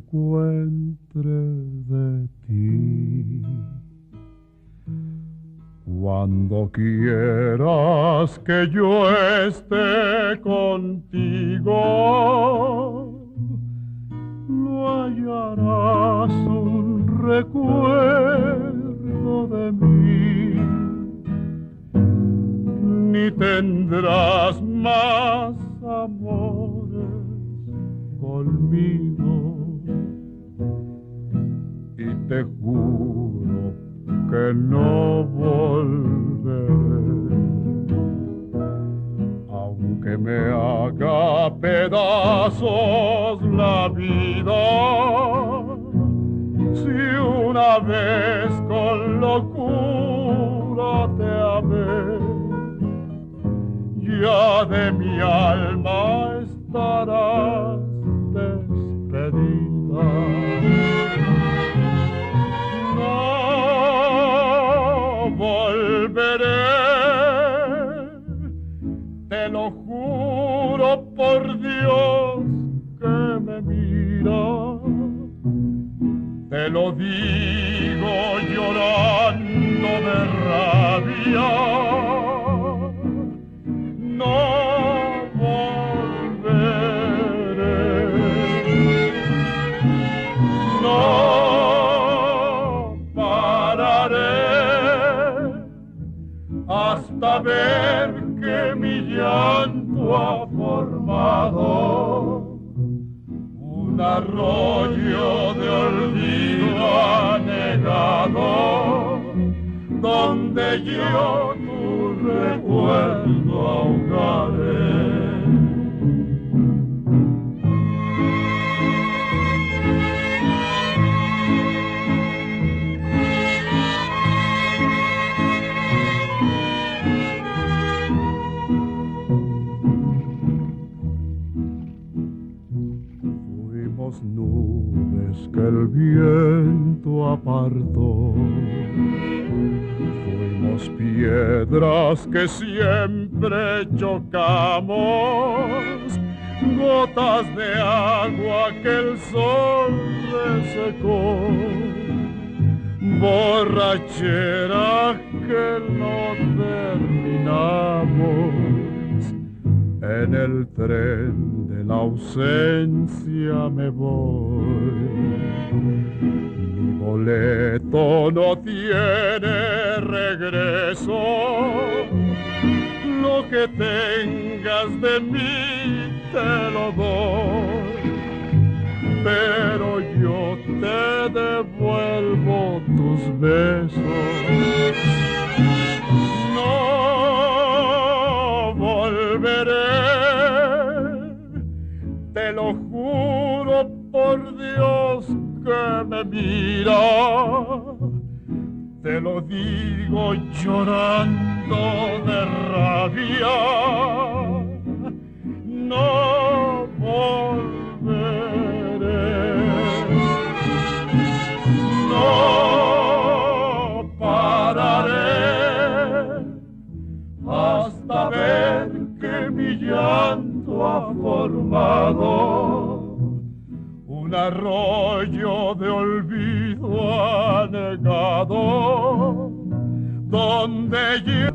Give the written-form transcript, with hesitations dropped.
encuentre de ti. Cuando quieras que yo esté contigo, no hallarás un recuerdo de mí, ni tendrás más amores conmigo. Y te juro que no volveré, aunque me haga pedazos la vida. Si una vez con locura te amé, ya de mi alma estarás despedida. No volveré, te lo juro por Dios que me mira, te lo digo llorando de rabia. No volveré, no pararé hasta ver que mi llanto ha formado un arroyo de olvido anegado, donde yo tu recuerdo ahogaré. Fuimos nubes que el viento apartó, fuimos piedras que siempre chocamos, gotas de agua que el sol resecó, borrachera que no terminamos. En el tren de la ausencia me voy, mi boleto no tiene regreso, lo que tengas de mí te lo doy, pero yo te devuelvo tus besos. No volveré, te lo juro por Dios que me mira, te lo digo llorando de rabia. No volveré, no pararé hasta ver que mi llanto ha formado un arroyo de olvido anegado, donde yo